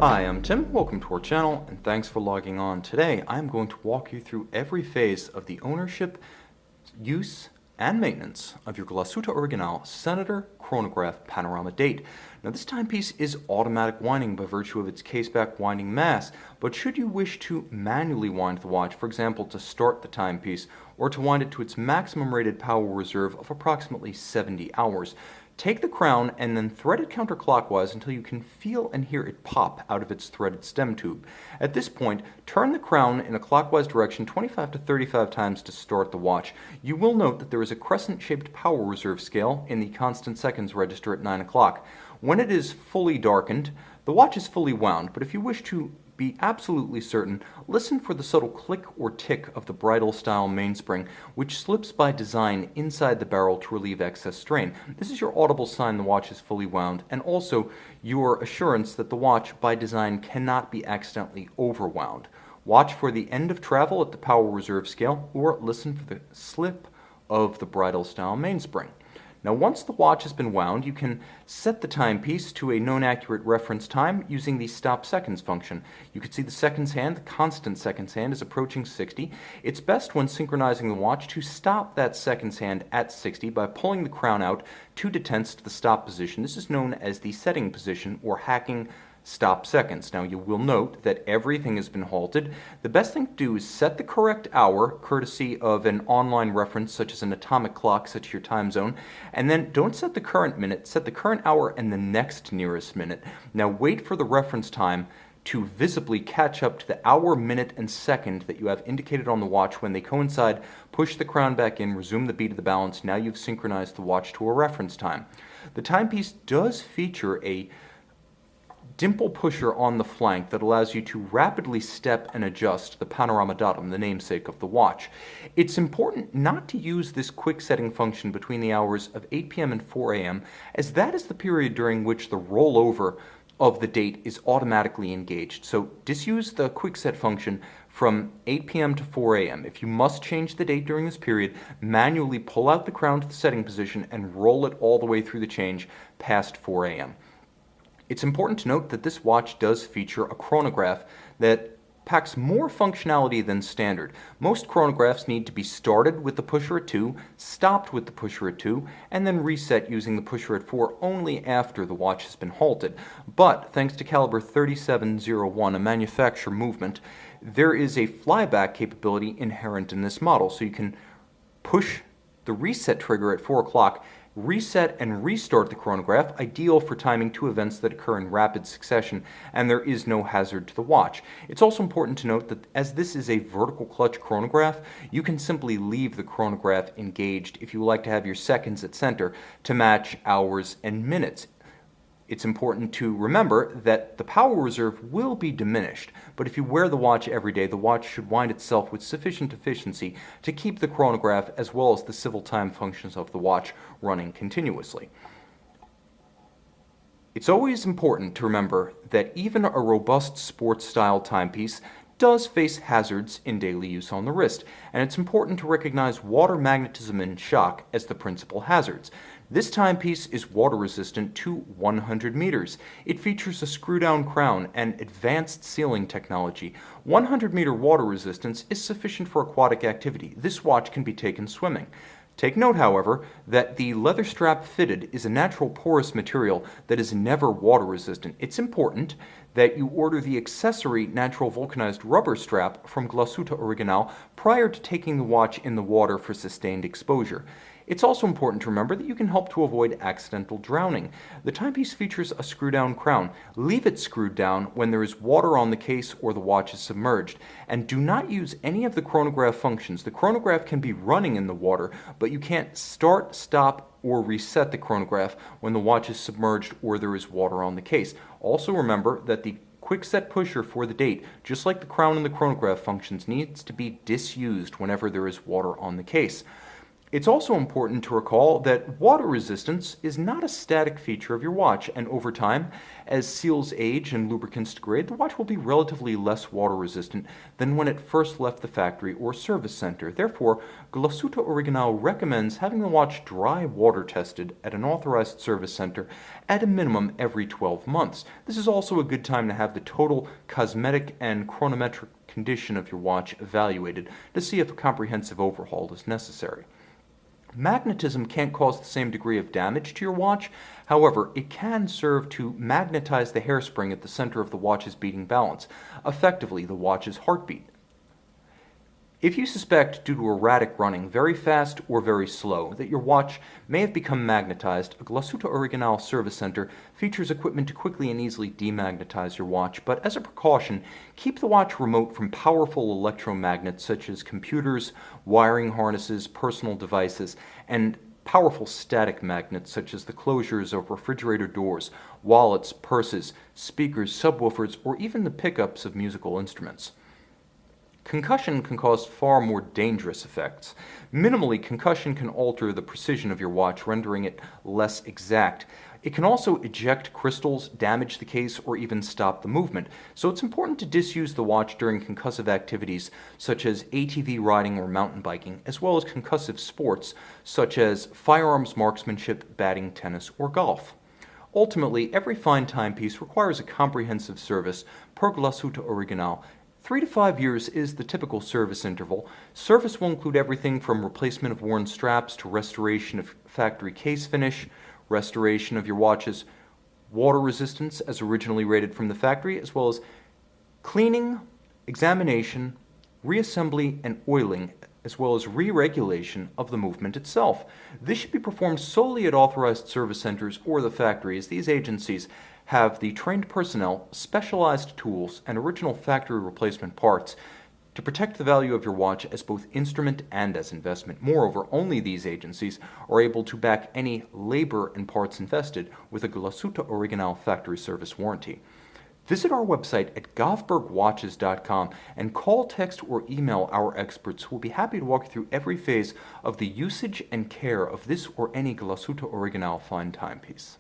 Hi, I'm Tim. Welcome to our channel, and thanks for logging on. Today, I'm going to walk you through every phase of the ownership, use, and maintenance of your Glashütte Original Senator Chronograph Panorama date. Now, this timepiece is automatic winding by virtue of its caseback winding mass, but should you wish to manually wind the watch, for example, to start the timepiece, or to wind it to its maximum rated power reserve of approximately 70 hours, take the crown and then thread it counterclockwise until you can feel and hear it pop out of its threaded stem tube. At this point, turn the crown in a clockwise direction 25 to 35 times to start the watch. You will note that there is a crescent-shaped power reserve scale in the constant seconds register at 9 o'clock. When it is fully darkened, the watch is fully wound, but if you wish to be absolutely certain, listen for the subtle click or tick of the bridle-style mainspring, which slips by design inside the barrel to relieve excess strain. This is your audible sign the watch is fully wound, and also your assurance that the watch, by design, cannot be accidentally overwound. Watch for the end of travel at the power reserve scale, or listen for the slip of the bridle-style mainspring. Now, once the watch has been wound, you can set the timepiece to a known accurate reference time using the stop seconds function. You can see the seconds hand, the constant seconds hand, is approaching 60. It's best when synchronizing the watch to stop that seconds hand at 60 by pulling the crown out 2 detents to the stop position. This is known as the setting position, or hacking stop seconds. Now, you will note that everything has been halted. The best thing to do is set the correct hour, courtesy of an online reference such as an atomic clock set to your time zone, and then don't set the current minute, set the current hour and the next nearest minute. Now, wait for the reference time to visibly catch up to the hour, minute, and second that you have indicated on the watch. When they coincide, push the crown back in, resume the beat of the balance. Now you've synchronized the watch to a reference time. The timepiece does feature a dimple pusher on the flank that allows you to rapidly step and adjust the panorama datum, the namesake of the watch. It's important not to use this quick setting function between the hours of 8 p.m. and 4 a.m., as that is the period during which the rollover of the date is automatically engaged. So disuse the quick set function from 8 p.m. to 4 a.m. If you must change the date during this period, manually pull out the crown to the setting position and roll it all the way through the change past 4 a.m. It's important to note that this watch does feature a chronograph that packs more functionality than standard. Most chronographs need to be started with the pusher at 2, stopped with the pusher at 2, and then reset using the pusher at 4 only after the watch has been halted. But thanks to caliber 3701, a manufacturer movement, there is a flyback capability inherent in this model, so you can push the reset trigger at 4 o'clock, reset and restart the chronograph, ideal for timing 2 events that occur in rapid succession, and there is no hazard to the watch. It's also important to note that as this is a vertical clutch chronograph, you can simply leave the chronograph engaged if you like to have your seconds at center to match hours and minutes. It's important to remember that the power reserve will be diminished, but if you wear the watch every day, the watch should wind itself with sufficient efficiency to keep the chronograph as well as the civil time functions of the watch running continuously. It's always important to remember that even a robust sports-style timepiece does face hazards in daily use on the wrist, and it's important to recognize water, magnetism, and shock as the principal hazards. This timepiece is water resistant to 100 meters. It features a screw-down crown and advanced sealing technology. 100-meter water resistance is sufficient for aquatic activity. This watch can be taken swimming. Take note, however, that the leather strap fitted is a natural porous material that is never water resistant. It's important that you order the accessory natural vulcanized rubber strap from Glashütte Original prior to taking the watch in the water for sustained exposure. It's also important to remember that you can help to avoid accidental drowning. The timepiece features a screw-down crown. Leave it screwed down when there is water on the case or the watch is submerged. And do not use any of the chronograph functions. The chronograph can be running in the water, but you can't start, stop, or reset the chronograph when the watch is submerged or there is water on the case. Also remember that the quick set pusher for the date, just like the crown and the chronograph functions, needs to be disused whenever there is water on the case. It's also important to recall that water resistance is not a static feature of your watch, and over time, as seals age and lubricants degrade, the watch will be relatively less water resistant than when it first left the factory or service center. Therefore, Glashütte Original recommends having the watch dry water tested at an authorized service center at a minimum every 12 months. This is also a good time to have the total cosmetic and chronometric condition of your watch evaluated to see if a comprehensive overhaul is necessary. Magnetism can't cause the same degree of damage to your watch. However, it can serve to magnetize the hairspring at the center of the watch's beating balance, effectively the watch's heartbeat. If you suspect, due to erratic running, very fast or very slow, that your watch may have become magnetized, a Glashütte Original service center features equipment to quickly and easily demagnetize your watch, but as a precaution, keep the watch remote from powerful electromagnets such as computers, wiring harnesses, personal devices, and powerful static magnets such as the closures of refrigerator doors, wallets, purses, speakers, subwoofers, or even the pickups of musical instruments. Concussion can cause far more dangerous effects. Minimally, concussion can alter the precision of your watch, rendering it less exact. It can also eject crystals, damage the case, or even stop the movement. So it's important to disuse the watch during concussive activities such as ATV riding or mountain biking, as well as concussive sports such as firearms marksmanship, batting, tennis, or golf. Ultimately, every fine timepiece requires a comprehensive service per Glashütte Original. 3 to 5 years is the typical service interval. Service will include everything from replacement of worn straps to restoration of factory case finish, restoration of your watch's water resistance as originally rated from the factory, as well as cleaning, examination, reassembly, and oiling, as well as re-regulation of the movement itself. This should be performed solely at authorized service centers or the factory, as these agencies have the trained personnel, specialized tools, and original factory replacement parts to protect the value of your watch as both instrument and as investment. Moreover, only these agencies are able to back any labor and parts invested with a Glashütte Original factory service warranty. Visit our website at govbergwatches.com and call, text, or email our experts who will be happy to walk you through every phase of the usage and care of this or any Glashütte Original fine timepiece.